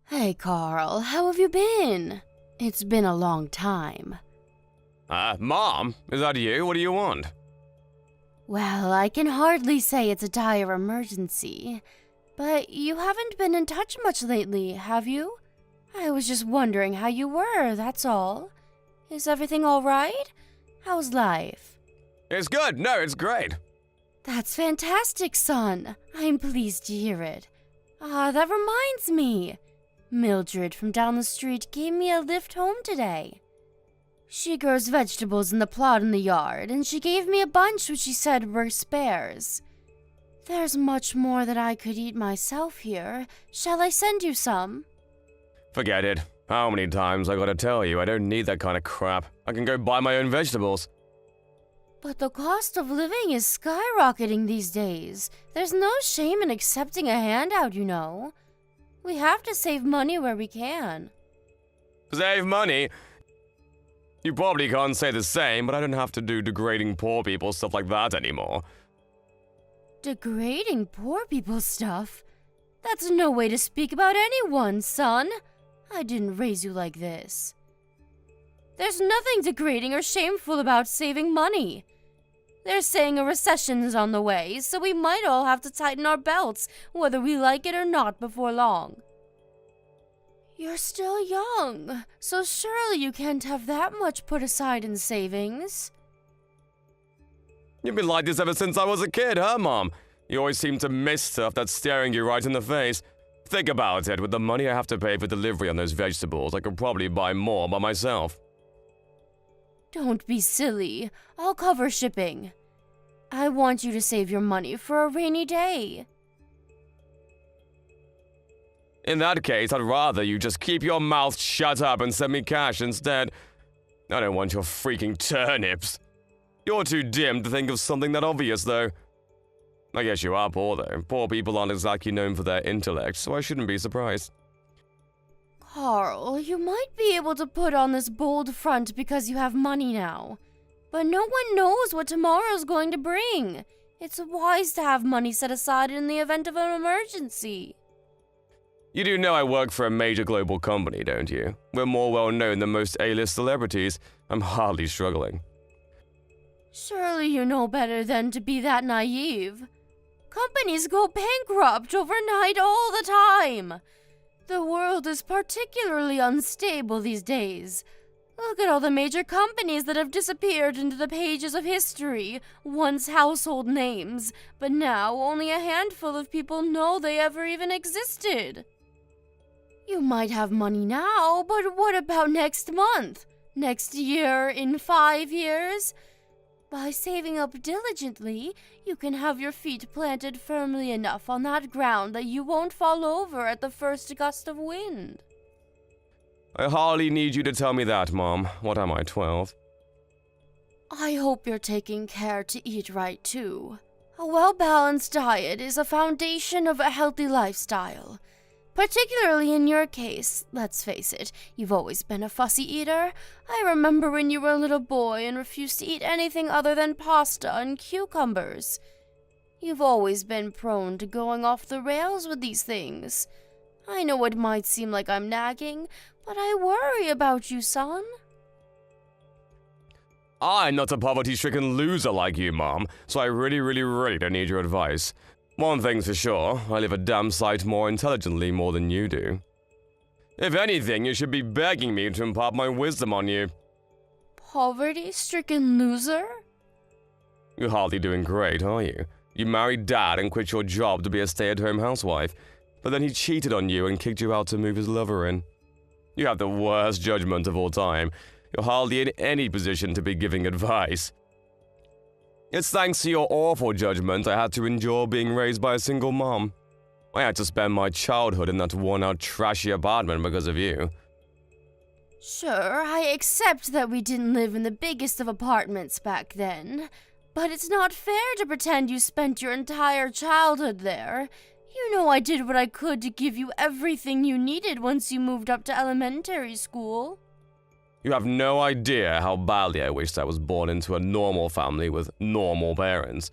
Hey, Carl, how have you been? It's been a long time. Mom? Is that you? What do you want? Well, I can hardly say it's a dire emergency, but you haven't been in touch much lately, have you? I was just wondering how you were, that's all. Is everything all right? How's life? It's good. No, it's great. That's fantastic, son. I'm pleased to hear it. That reminds me. Mildred from down the street gave me a lift home today. She grows vegetables in the plot in the yard, and she gave me a bunch which she said were spares. There's much more that I could eat myself here. Shall I send you some? Forget it. How many times I gotta tell you I don't need that kind of crap. I can go buy my own vegetables. But the cost of living is skyrocketing these days. There's no shame in accepting a handout, you know. We have to save money where we can. Save money? You probably can't say the same, but I don't have to do degrading poor people stuff like that anymore. Degrading poor people stuff? That's no way to speak about anyone, son. I didn't raise you like this. There's nothing degrading or shameful about saving money. They're saying a recession is on the way, so we might all have to tighten our belts, whether we like it or not, before long. You're still young, so surely you can't have that much put aside in savings. You've been like this ever since I was a kid, huh, Mom? You always seem to miss stuff that's staring you right in the face. Think about it, with the money I have to pay for delivery on those vegetables, I could probably buy more by myself. Don't be silly. I'll cover shipping. I want you to save your money for a rainy day. In that case, I'd rather you just keep your mouth shut up and send me cash instead. I don't want your freaking turnips. You're too dim to think of something that obvious, though. I guess you are poor, though. Poor people aren't exactly known for their intellect, so I shouldn't be surprised. Carl, you might be able to put on this bold front because you have money now. But no one knows what tomorrow's going to bring. It's wise to have money set aside in the event of an emergency. You do know I work for a major global company, don't you? We're more well-known than most A-list celebrities. I'm hardly struggling. Surely you know better than to be that naive. Companies go bankrupt overnight all the time. The world is particularly unstable these days. Look at all the major companies that have disappeared into the pages of history, once household names, but now only a handful of people know they ever even existed. You might have money now, but what about next month? Next year? In 5 years? By saving up diligently, you can have your feet planted firmly enough on that ground that you won't fall over at the first gust of wind. I hardly need you to tell me that, Mom. What am I, 12? I hope you're taking care to eat right, too. A well-balanced diet is a foundation of a healthy lifestyle. Particularly in your case, let's face it, you've always been a fussy eater. I remember when you were a little boy and refused to eat anything other than pasta and cucumbers. You've always been prone to going off the rails with these things. I know it might seem like I'm nagging, but I worry about you, son. I'm not a poverty-stricken loser like you, Mom, so I really don't need your advice. One thing's for sure, I live a damn sight more intelligently more than you do. If anything, you should be begging me to impart my wisdom on you. Poverty-stricken loser? You're hardly doing great, are you? You married Dad and quit your job to be a stay-at-home housewife, but then he cheated on you and kicked you out to move his lover in. You have the worst judgment of all time. You're hardly in any position to be giving advice. It's thanks to your awful judgment I had to endure being raised by a single mom. I had to spend my childhood in that worn-out, trashy apartment because of you. Sure, I accept that we didn't live in the biggest of apartments back then, but it's not fair to pretend you spent your entire childhood there. You know I did what I could to give you everything you needed once you moved up to elementary school. You have no idea how badly I wished I was born into a normal family with normal parents.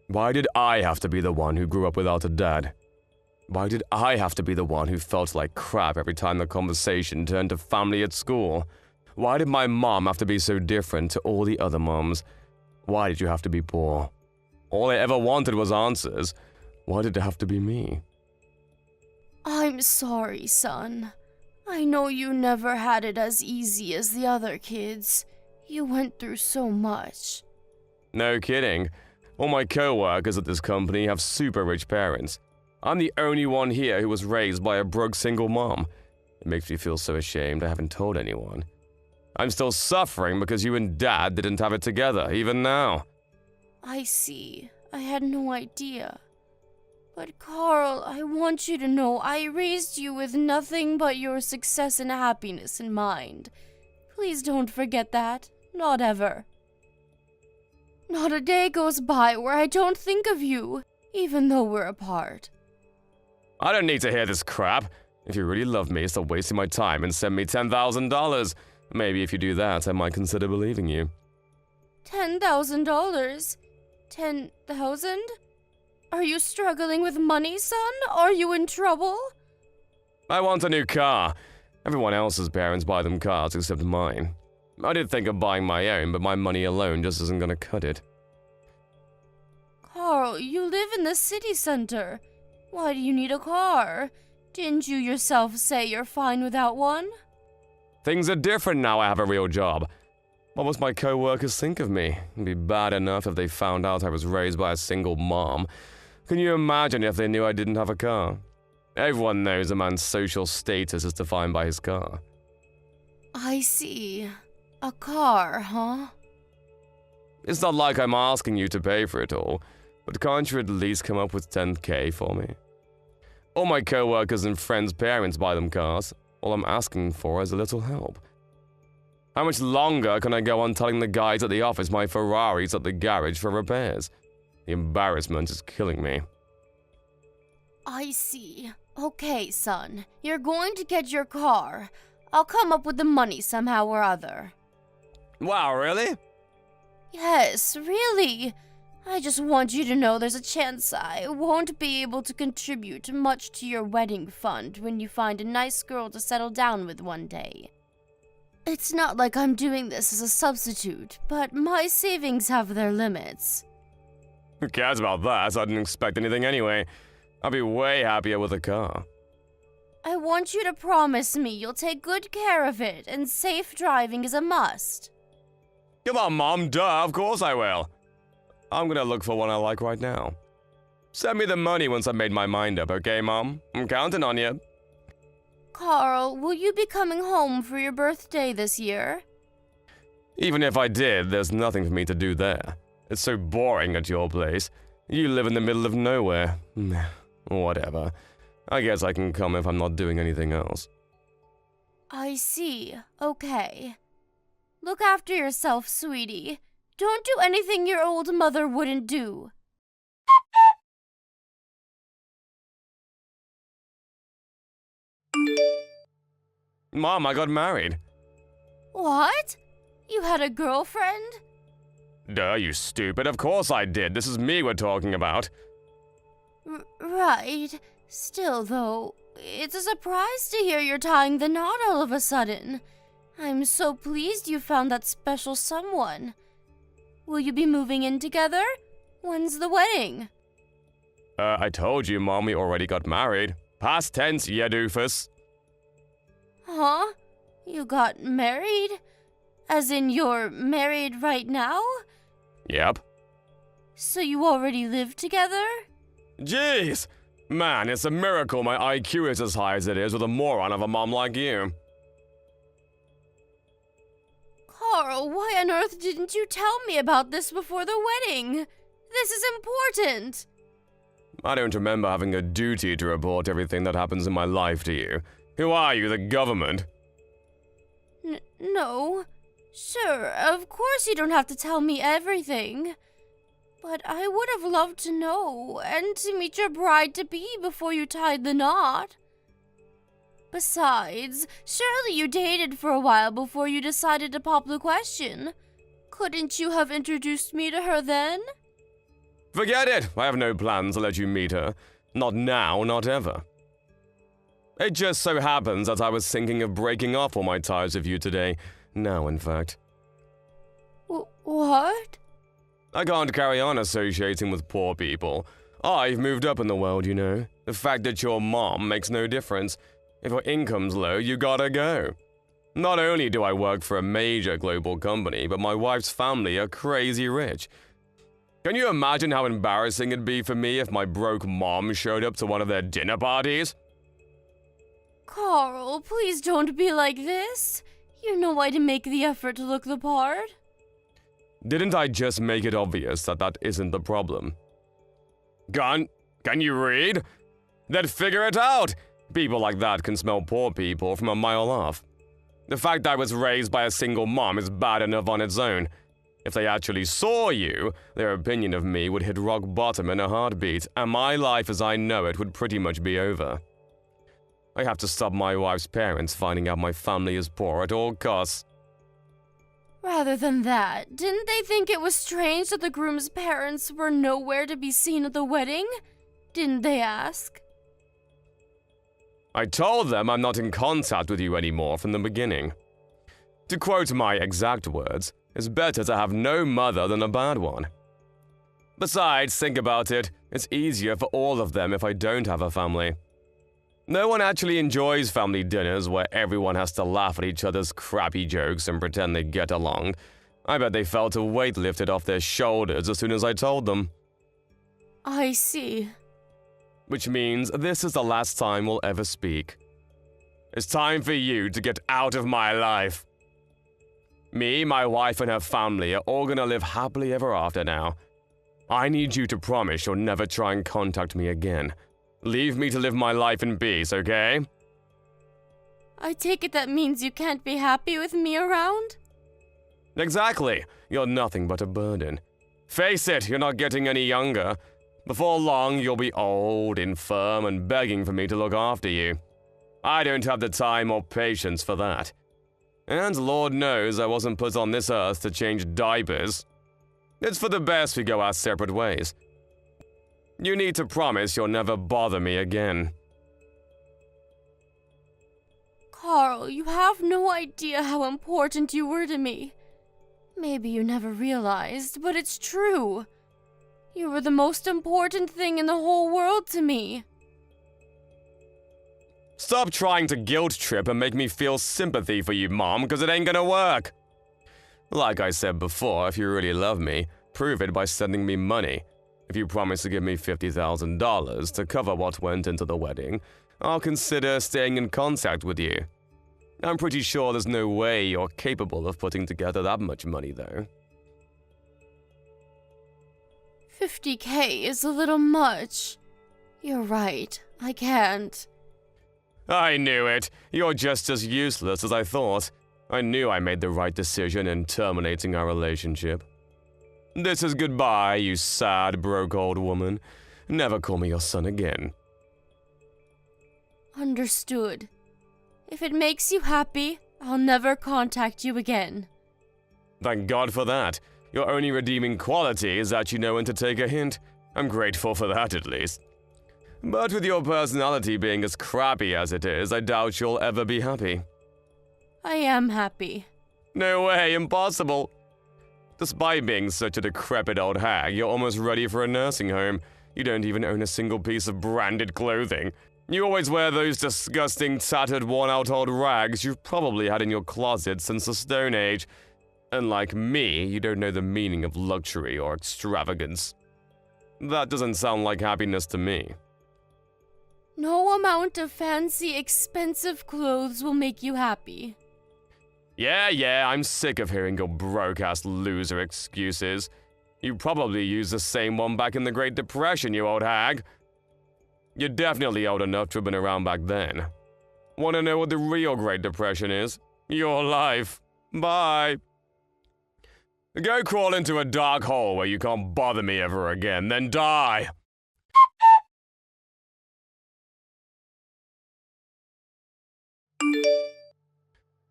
Why did I have to be the one who grew up without a dad? Why did I have to be the one who felt like crap every time the conversation turned to family at school? Why did my mom have to be so different to all the other moms? Why did you have to be poor? All I ever wanted was answers. Why did it have to be me? I'm sorry, son. I know you never had it as easy as the other kids. You went through so much. No kidding. All my co-workers at this company have super rich parents. I'm the only one here who was raised by a broke single mom. It makes me feel so ashamed I haven't told anyone. I'm still suffering because you and Dad didn't have it together, even now. I see. I had no idea. But Carl, I want you to know I raised you with nothing but your success and happiness in mind. Please don't forget that. Not ever. Not a day goes by where I don't think of you, even though we're apart. I don't need to hear this crap. If you really love me, stop wasting my time and send me $10,000. Maybe if you do that, I might consider believing you. $10,000? 10,000? Are you struggling with money, son? Are you in trouble? I want a new car. Everyone else's parents buy them cars except mine. I did think of buying my own, but my money alone just isn't gonna cut it. Carl, you live in the city center. Why do you need a car? Didn't you yourself say you're fine without one? Things are different now I have a real job. What must my co-workers think of me? It'd be bad enough if they found out I was raised by a single mom. Can you imagine if they knew I didn't have a car? Everyone knows a man's social status is defined by his car. I see. A car, huh? It's not like I'm asking you to pay for it all, but can't you at least come up with $10K for me? All my co-workers and friends' parents buy them cars. All I'm asking for is a little help. How much longer can I go on telling the guys at the office my Ferrari's at the garage for repairs? The embarrassment is killing me. I see. Okay, son. You're going to get your car. I'll come up with the money somehow or other. Wow, really? Yes, really. I just want you to know there's a chance I won't be able to contribute much to your wedding fund when you find a nice girl to settle down with one day. It's not like I'm doing this as a substitute, but my savings have their limits. Who cares about that? I didn't expect anything anyway. I'll be way happier with a car. I want you to promise me you'll take good care of it, and safe driving is a must. Come on, Mom, duh, of course I will. I'm gonna look for one I like right now. Send me the money once I've made my mind up, okay, Mom? I'm counting on you. Carl, will you be coming home for your birthday this year? Even if I did, there's nothing for me to do there. It's so boring at your place. You live in the middle of nowhere. Whatever. I guess I can come if I'm not doing anything else. I see. Okay. Look after yourself, sweetie. Don't do anything your old mother wouldn't do. Mom, I got married. What? You had a girlfriend? Duh, you stupid. Of course I did. This is me we're talking about. Right. Still, though, it's a surprise to hear you're tying the knot all of a sudden. I'm so pleased you found that special someone. Will you be moving in together? When's the wedding? I told you, Mom, we already got married. Past tense, ya doofus. Huh? You got married? As in you're married right now? Yep. So you already live together? Jeez! Man, it's a miracle my IQ is as high as it is with a moron of a mom like you. Carl, why on earth didn't you tell me about this before the wedding? This is important. I don't remember having a duty to report everything that happens in my life to you. Who are you, the government? No. Sure, of course you don't have to tell me everything. But I would have loved to know, and to meet your bride-to-be before you tied the knot. Besides, surely you dated for a while before you decided to pop the question. Couldn't you have introduced me to her then? Forget it! I have no plans to let you meet her. Not now, not ever. It just so happens that I was thinking of breaking off all my ties with you today. Now, in fact. What? I can't carry on associating with poor people. I've moved up in the world, you know. The fact that you're mom makes no difference. If your income's low, you gotta go. Not only do I work for a major global company, but my wife's family are crazy rich. Can you imagine how embarrassing it'd be for me if my broke mom showed up to one of their dinner parties? Carl, please don't be like this. You know I'd make the effort to look the part. Didn't I just make it obvious that that isn't the problem? Can you read? Then figure it out! People like that can smell poor people from a mile off. The fact I was raised by a single mom is bad enough on its own. If they actually saw you, their opinion of me would hit rock bottom in a heartbeat, and my life as I know it would pretty much be over. I have to stop my wife's parents finding out my family is poor at all costs. Rather than that, didn't they think it was strange that the groom's parents were nowhere to be seen at the wedding? Didn't they ask? I told them I'm not in contact with you anymore from the beginning. To quote my exact words, it's better to have no mother than a bad one. Besides, think about it, it's easier for all of them if I don't have a family. No one actually enjoys family dinners where everyone has to laugh at each other's crappy jokes and pretend they get along. I bet they felt a weight lifted off their shoulders as soon as I told them. I see. Which means this is the last time we'll ever speak. It's time for you to get out of my life. Me, my wife, and her family are all gonna live happily ever after now. I need you to promise you'll never try and contact me again. Leave me to live my life in peace, okay? I take it that means you can't be happy with me around? Exactly. You're nothing but a burden. Face it, you're not getting any younger. Before long, you'll be old, infirm, and begging for me to look after you. I don't have the time or patience for that. And Lord knows I wasn't put on this earth to change diapers. It's for the best we go our separate ways. You need to promise you'll never bother me again. Carl, you have no idea how important you were to me. Maybe you never realized, but it's true. You were the most important thing in the whole world to me. Stop trying to guilt trip and make me feel sympathy for you, Mom, because it ain't gonna work. Like I said before, if you really love me, prove it by sending me money. If you promise to give me $50,000 to cover what went into the wedding, I'll consider staying in contact with you. I'm pretty sure there's no way you're capable of putting together that much money, though. $50K is a little much. You're right, I can't. I knew it. You're just as useless as I thought. I knew I made the right decision in terminating our relationship. This is goodbye, you sad, broke old woman. Never call me your son again. Understood. If it makes you happy, I'll never contact you again. Thank God for that. Your only redeeming quality is that you know when to take a hint. I'm grateful for that, at least. But with your personality being as crappy as it is, I doubt you'll ever be happy. I am happy. No way, impossible. Despite being such a decrepit old hag, you're almost ready for a nursing home. You don't even own a single piece of branded clothing. You always wear those disgusting, tattered, worn-out old rags you've probably had in your closet since the Stone Age. Unlike me, you don't know the meaning of luxury or extravagance. That doesn't sound like happiness to me. No amount of fancy, expensive clothes will make you happy. Yeah, I'm sick of hearing your broke-ass loser excuses. You probably used the same one back in the Great Depression, you old hag. You're definitely old enough to have been around back then. Want to know what the real Great Depression is? Your life. Bye. Go crawl into a dark hole where you can't bother me ever again, then die.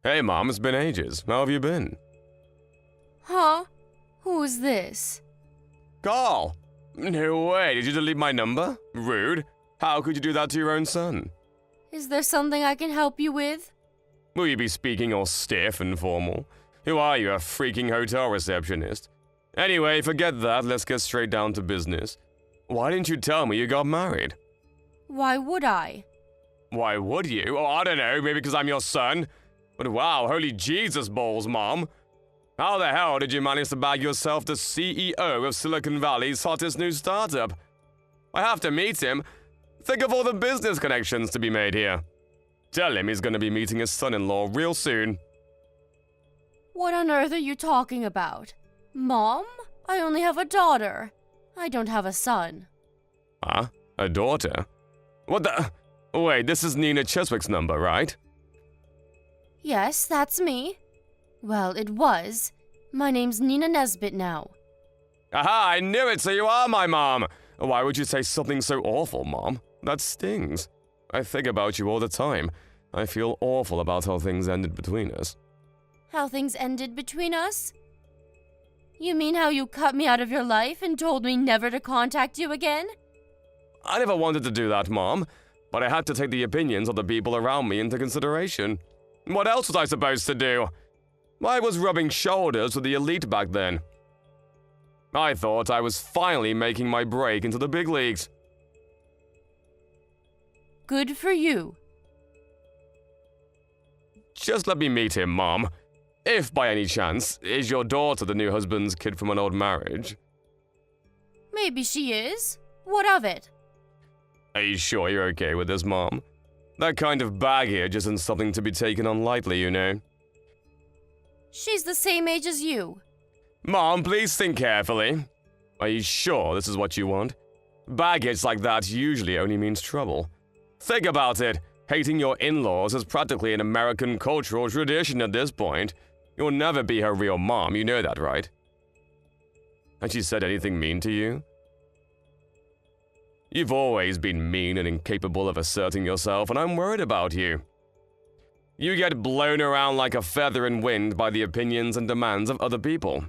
Hey, Mom, it's been ages. How have you been? Huh? Who's this? Carl! No way, did you delete my number? Rude. How could you do that to your own son? Is there something I can help you with? Will you be speaking all stiff and formal? Who are you, a freaking hotel receptionist? Anyway, forget that, let's get straight down to business. Why didn't you tell me you got married? Why would I? Why would you? Oh, I don't know, maybe because I'm your son? But wow, holy Jesus balls, Mom. How the hell did you manage to bag yourself the CEO of Silicon Valley's hottest new startup? I have to meet him. Think of all the business connections to be made here. Tell him he's going to be meeting his son-in-law real soon. What on earth are you talking about? Mom? I only have a daughter. I don't have a son. Huh? A daughter? What the? Wait, this is Nina Cheswick's number, right? Yes, that's me. Well, it was. My name's Nina Nesbitt now. Aha, I knew it, so you are my mom! Why would you say something so awful, Mom? That stings. I think about you all the time. I feel awful about how things ended between us. How things ended between us? You mean how you cut me out of your life and told me never to contact you again? I never wanted to do that, Mom, but I had to take the opinions of the people around me into consideration. What else was I supposed to do? I was rubbing shoulders with the elite back then. I thought I was finally making my break into the big leagues. Good for you. Just let me meet him, Mom. If, by any chance, is your daughter the new husband's kid from an old marriage? Maybe she is. What of it? Are you sure you're okay with this, Mom? That kind of baggage isn't something to be taken on lightly, you know. She's the same age as you. Mom, please think carefully. Are you sure this is what you want? Baggage like that usually only means trouble. Think about it. Hating your in-laws is practically an American cultural tradition at this point. You'll never be her real mom, you know that, right? Has she said anything mean to you? You've always been mean and incapable of asserting yourself, and I'm worried about you. You get blown around like a feather in wind by the opinions and demands of other people.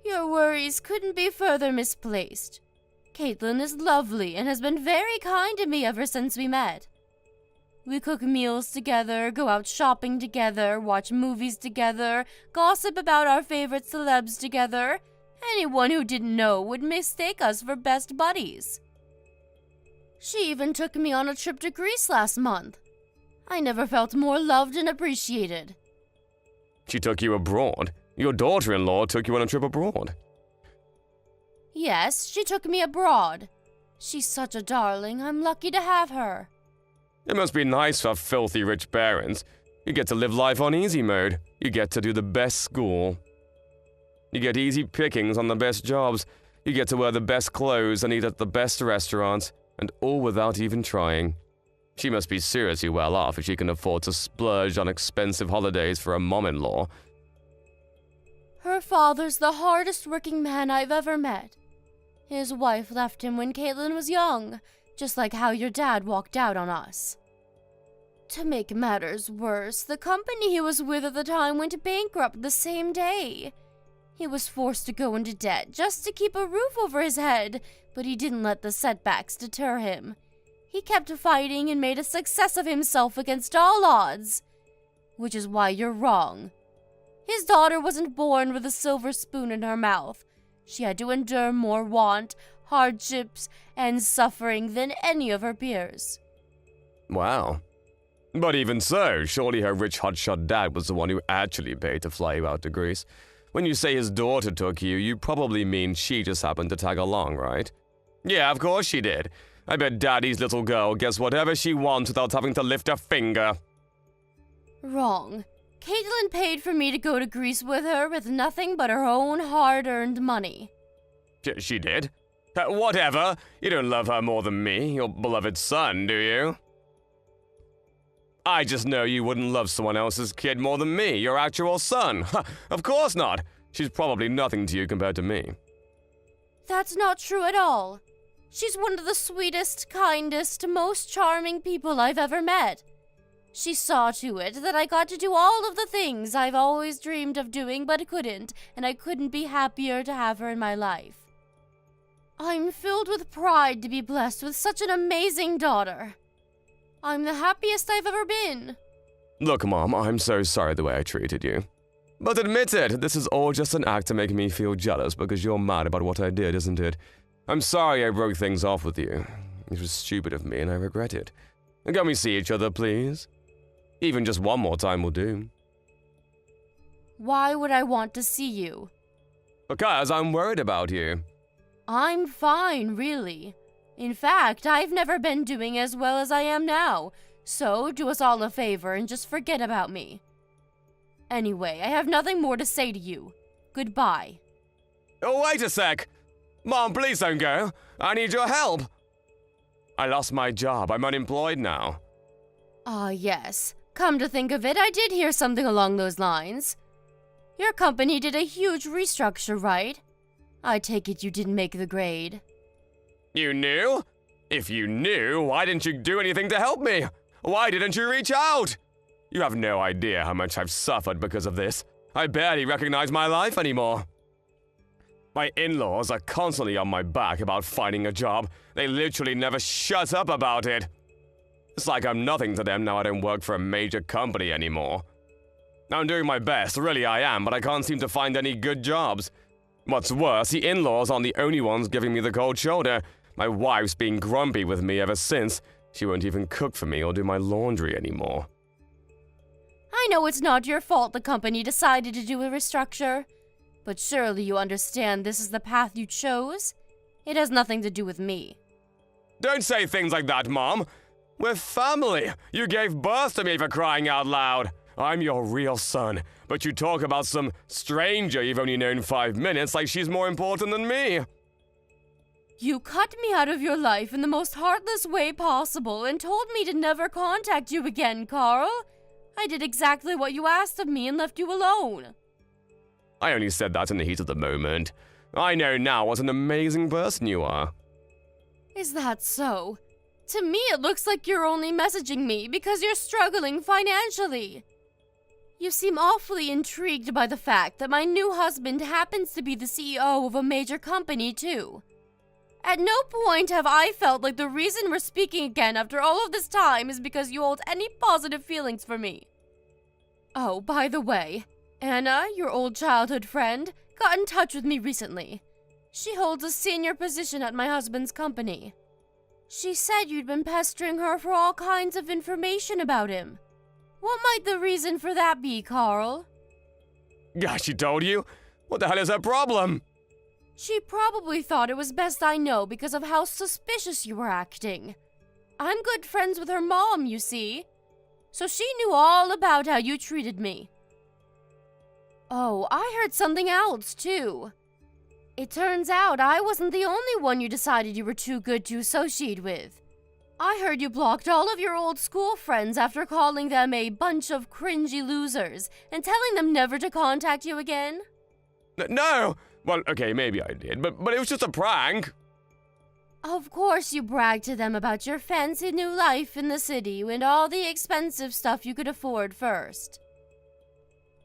Your worries couldn't be further misplaced. Caitlin is lovely and has been very kind to me ever since we met. We cook meals together, go out shopping together, watch movies together, gossip about our favorite celebs together. Anyone who didn't know would mistake us for best buddies. She even took me on a trip to Greece last month. I never felt more loved and appreciated. She took you abroad? Your daughter-in-law took you on a trip abroad? Yes, she took me abroad. She's such a darling. I'm lucky to have her. It must be nice for filthy rich parents. You get to live life on easy mode. You get to do the best school. You get easy pickings on the best jobs. You get to wear the best clothes and eat at the best restaurants, and all without even trying. She must be seriously well off if she can afford to splurge on expensive holidays for a mom-in-law. Her father's the hardest working man I've ever met. His wife left him when Caitlin was young, just like how your dad walked out on us. To make matters worse, the company he was with at the time went bankrupt the same day. He was forced to go into debt just to keep a roof over his head, but he didn't let the setbacks deter him. He kept fighting and made a success of himself against all odds. Which is why you're wrong. His daughter wasn't born with a silver spoon in her mouth. She had to endure more want, hardships, and suffering than any of her peers. Wow. But even so, surely her rich hotshot dad was the one who actually paid to fly you out to Greece. When you say his daughter took you, you probably mean she just happened to tag along, right? Yeah, of course she did. I bet Daddy's little girl gets whatever she wants without having to lift a finger. Wrong. Caitlin paid for me to go to Greece with her with nothing but her own hard-earned money. She did? Whatever. You don't love her more than me, your beloved son, do you? I just know you wouldn't love someone else's kid more than me, your actual son. Of course not. She's probably nothing to you compared to me. That's not true at all. She's one of the sweetest, kindest, most charming people I've ever met. She saw to it that I got to do all of the things I've always dreamed of doing but couldn't, and I couldn't be happier to have her in my life. I'm filled with pride to be blessed with such an amazing daughter. I'm the happiest I've ever been. Look, Mom, I'm so sorry the way I treated you. But admit it, this is all just an act to make me feel jealous because you're mad about what I did, isn't it? I'm sorry I broke things off with you. It was stupid of me and I regret it. Can we see each other, please? Even just one more time will do. Why would I want to see you? Because I'm worried about you. I'm fine, really. In fact, I've never been doing as well as I am now, so do us all a favor and just forget about me. Anyway, I have nothing more to say to you. Goodbye. Oh, wait a sec! Mom, please don't go. I need your help. I lost my job. I'm unemployed now. Ah, yes. Come to think of it, I did hear something along those lines. Your company did a huge restructure, right? I take it you didn't make the grade. You knew? If you knew, why didn't you do anything to help me? Why didn't you reach out? You have no idea how much I've suffered because of this. I barely recognize my life anymore. My in-laws are constantly on my back about finding a job. They literally never shut up about it. It's like I'm nothing to them now I don't work for a major company anymore. I'm doing my best, really I am, but I can't seem to find any good jobs. What's worse, the in-laws aren't the only ones giving me the cold shoulder. My wife's been grumpy with me ever since. She won't even cook for me or do my laundry anymore. I know it's not your fault the company decided to do a restructure, but surely you understand this is the path you chose? It has nothing to do with me. Don't say things like that, Mom. We're family. You gave birth to me for crying out loud. I'm your real son, but you talk about some stranger you've only known 5 minutes like she's more important than me. You cut me out of your life in the most heartless way possible and told me to never contact you again, Carl. I did exactly what you asked of me and left you alone. I only said that in the heat of the moment. I know now what an amazing person you are. Is that so? To me, it looks like you're only messaging me because you're struggling financially. You seem awfully intrigued by the fact that my new husband happens to be the CEO of a major company, too. At no point have I felt like the reason we're speaking again after all of this time is because you hold any positive feelings for me. Oh, by the way, Anna, your old childhood friend, got in touch with me recently. She holds a senior position at my husband's company. She said you'd been pestering her for all kinds of information about him. What might the reason for that be, Carl? Gosh, she told you? What the hell is her problem? She probably thought it was best I know because of how suspicious you were acting. I'm good friends with her mom, you see. So she knew all about how you treated me. Oh, I heard something else, too. It turns out I wasn't the only one you decided you were too good to associate with. I heard you blocked all of your old school friends after calling them a bunch of cringy losers and telling them never to contact you again. No! Well, okay, maybe I did, but it was just a prank. Of course you bragged to them about your fancy new life in the city and all the expensive stuff you could afford first.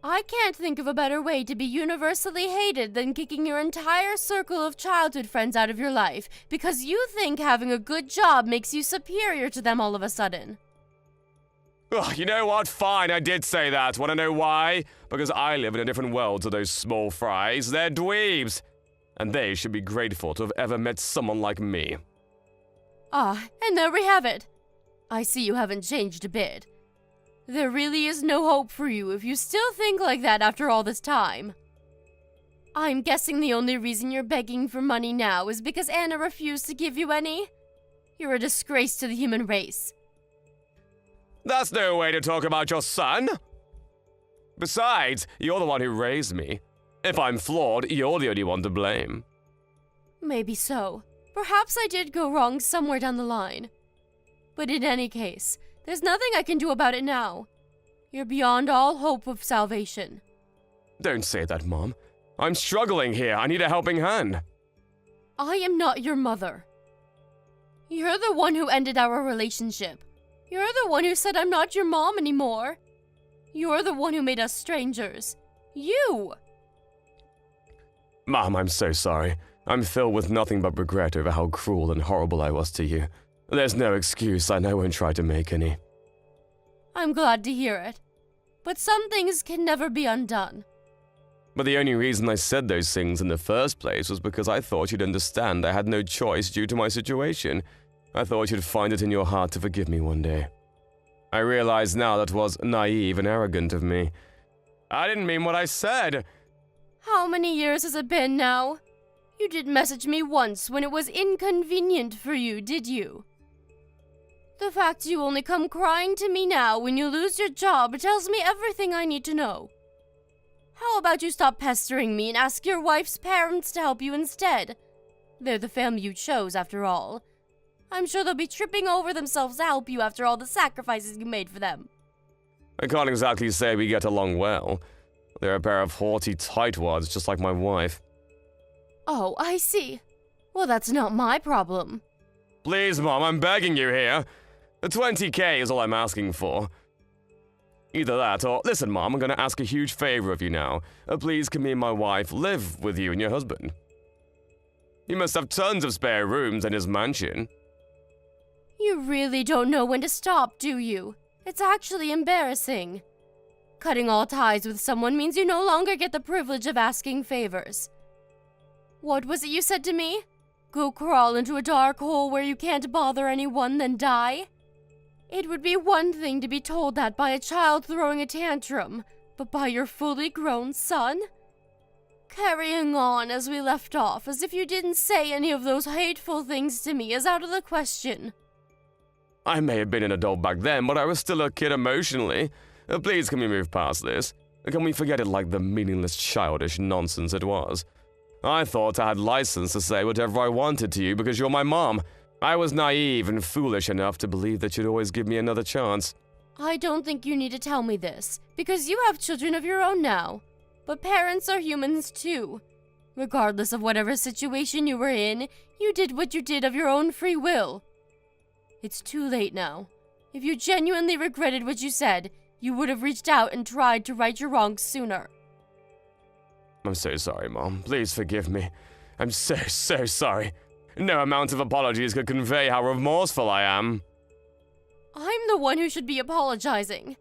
I can't think of a better way to be universally hated than kicking your entire circle of childhood friends out of your life because you think having a good job makes you superior to them all of a sudden. Ugh, you know what? Fine, I did say that. Want to know why? Because I live in a different world to those small fries. They're dweebs. And they should be grateful to have ever met someone like me. Ah, and there we have it. I see you haven't changed a bit. There really is no hope for you if you still think like that after all this time. I'm guessing the only reason you're begging for money now is because Anna refused to give you any. You're a disgrace to the human race. That's no way to talk about your son. Besides, you're the one who raised me. If I'm flawed, you're the only one to blame. Maybe so. Perhaps I did go wrong somewhere down the line. But in any case, there's nothing I can do about it now. You're beyond all hope of salvation. Don't say that, Mom. I'm struggling here. I need a helping hand. I am not your mother. You're the one who ended our relationship. You're the one who said I'm not your mom anymore. You're the one who made us strangers. You! Mom, I'm so sorry. I'm filled with nothing but regret over how cruel and horrible I was to you. There's no excuse, and I won't try to make any. I'm glad to hear it. But some things can never be undone. But the only reason I said those things in the first place was because I thought you'd understand I had no choice due to my situation. I thought you'd find it in your heart to forgive me one day. I realize now that was naive and arrogant of me. I didn't mean what I said! How many years has it been now? You did message me once when it was inconvenient for you, did you? The fact you only come crying to me now when you lose your job tells me everything I need to know. How about you stop pestering me and ask your wife's parents to help you instead? They're the family you chose, after all. I'm sure they'll be tripping over themselves to help you after all the sacrifices you made for them. I can't exactly say we get along well. They're a pair of haughty tightwads just like my wife. Oh, I see. Well, that's not my problem. Please, Mom, I'm begging you here. The 20K is all I'm asking for. Either that or, listen, Mom, I'm gonna ask a huge favor of you now. Please, can me and my wife live with you and your husband? He must have tons of spare rooms in his mansion. You really don't know when to stop, do you? It's actually embarrassing. Cutting all ties with someone means you no longer get the privilege of asking favors. What was it you said to me? Go crawl into a dark hole where you can't bother anyone, then die? It would be one thing to be told that by a child throwing a tantrum, but by your fully grown son? Carrying on as we left off, as if you didn't say any of those hateful things to me, is out of the question. I may have been an adult back then, but I was still a kid emotionally. Please, can we move past this? Can we forget it like the meaningless, childish nonsense it was? I thought I had license to say whatever I wanted to you because you're my mom. I was naive and foolish enough to believe that you'd always give me another chance. I don't think you need to tell me this, because you have children of your own now. But parents are humans too. Regardless of whatever situation you were in, you did what you did of your own free will. It's too late now. If you genuinely regretted what you said, you would have reached out and tried to right your wrongs sooner. I'm so sorry, Mom. Please forgive me. I'm so sorry. No amount of apologies could convey how remorseful I am. I'm the one who should be apologizing.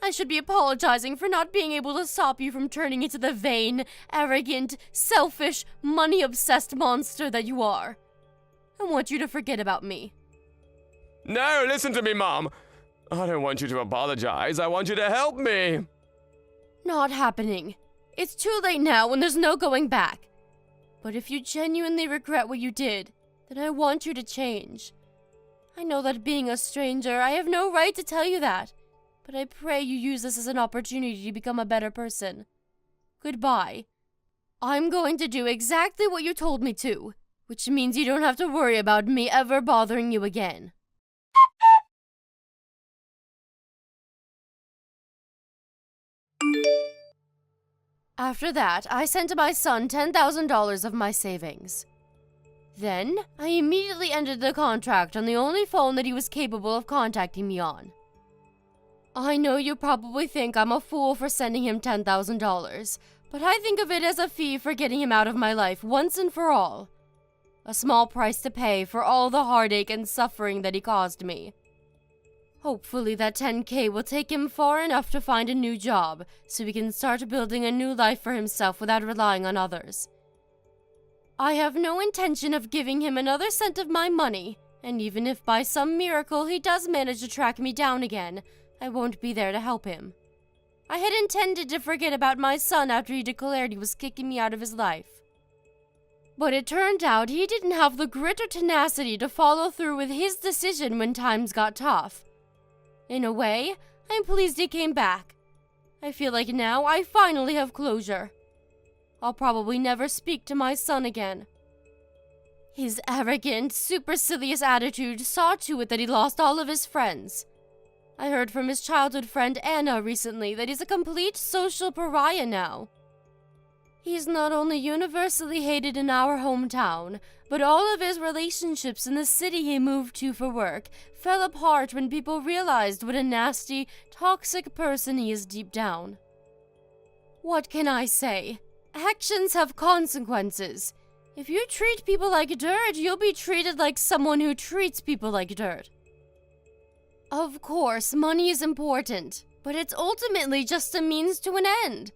I should be apologizing for not being able to stop you from turning into the vain, arrogant, selfish, money-obsessed monster that you are. I want you to forget about me. No, listen to me, Mom. I don't want you to apologize. I want you to help me. Not happening. It's too late now and there's no going back. But if you genuinely regret what you did, then I want you to change. I know that being a stranger, I have no right to tell you that. But I pray you use this as an opportunity to become a better person. Goodbye. I'm going to do exactly what you told me to, which means you don't have to worry about me ever bothering you again. After that, I sent my son $10,000 of my savings. Then, I immediately ended the contract on the only phone that he was capable of contacting me on. I know you probably think I'm a fool for sending him $10,000, but I think of it as a fee for getting him out of my life once and for all. A small price to pay for all the heartache and suffering that he caused me. Hopefully that 10K will take him far enough to find a new job, so he can start building a new life for himself without relying on others. I have no intention of giving him another cent of my money, and even if by some miracle he does manage to track me down again, I won't be there to help him. I had intended to forget about my son after he declared he was kicking me out of his life. But it turned out he didn't have the grit or tenacity to follow through with his decision when times got tough. In a way, I'm pleased he came back. I feel like now I finally have closure. I'll probably never speak to my son again. His arrogant, supercilious attitude saw to it that he lost all of his friends. I heard from his childhood friend Anna recently that he's a complete social pariah now. He's not only universally hated in our hometown, but all of his relationships in the city he moved to for work fell apart when people realized what a nasty, toxic person he is deep down. What can I say? Actions have consequences. If you treat people like dirt, you'll be treated like someone who treats people like dirt. Of course, money is important, but it's ultimately just a means to an end.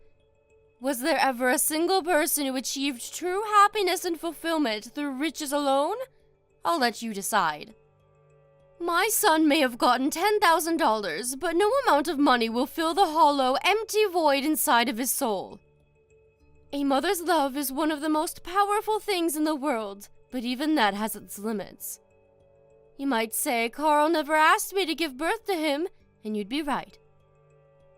Was there ever a single person who achieved true happiness and fulfillment through riches alone? I'll let you decide. My son may have gotten $10,000, but no amount of money will fill the hollow, empty void inside of his soul. A mother's love is one of the most powerful things in the world, but even that has its limits. You might say Carl never asked me to give birth to him, and you'd be right.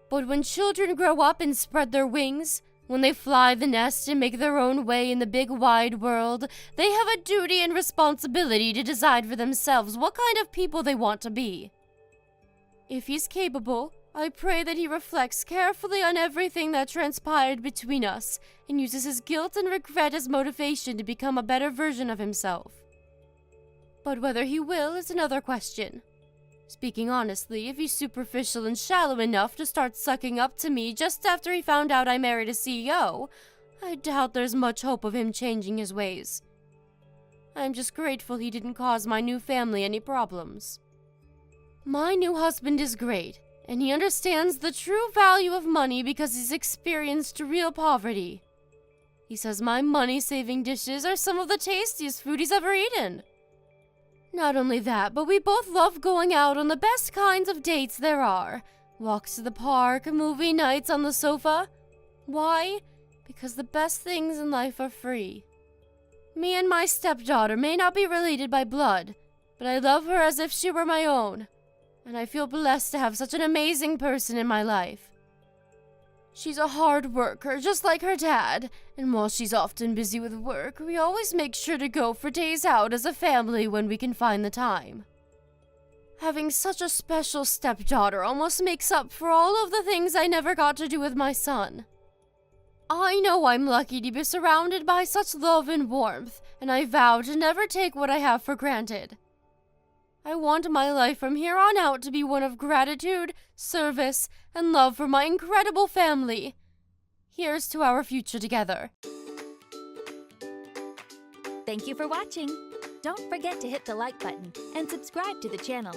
But when children grow up and spread their wings, when they fly the nest and make their own way in the big wide world, they have a duty and responsibility to decide for themselves what kind of people they want to be. If he's capable, I pray that he reflects carefully on everything that transpired between us and uses his guilt and regret as motivation to become a better version of himself. But whether he will is another question. Speaking honestly, if he's superficial and shallow enough to start sucking up to me just after he found out I married a CEO, I doubt there's much hope of him changing his ways. I'm just grateful he didn't cause my new family any problems. My new husband is great, and he understands the true value of money because he's experienced real poverty. He says my money-saving dishes are some of the tastiest food he's ever eaten. Not only that, but we both love going out on the best kinds of dates there are. Walks to the park, movie nights on the sofa. Why? Because the best things in life are free. Me and my stepdaughter may not be related by blood, but I love her as if she were my own. And I feel blessed to have such an amazing person in my life. She's a hard worker, just like her dad, and while she's often busy with work, we always make sure to go for days out as a family when we can find the time. Having such a special stepdaughter almost makes up for all of the things I never got to do with my son. I know I'm lucky to be surrounded by such love and warmth, and I vow to never take what I have for granted. I want my life from here on out to be one of gratitude, service, and love for my incredible family. Here's to our future together. Thank you for watching. Don't forget to hit the like button and subscribe to the channel.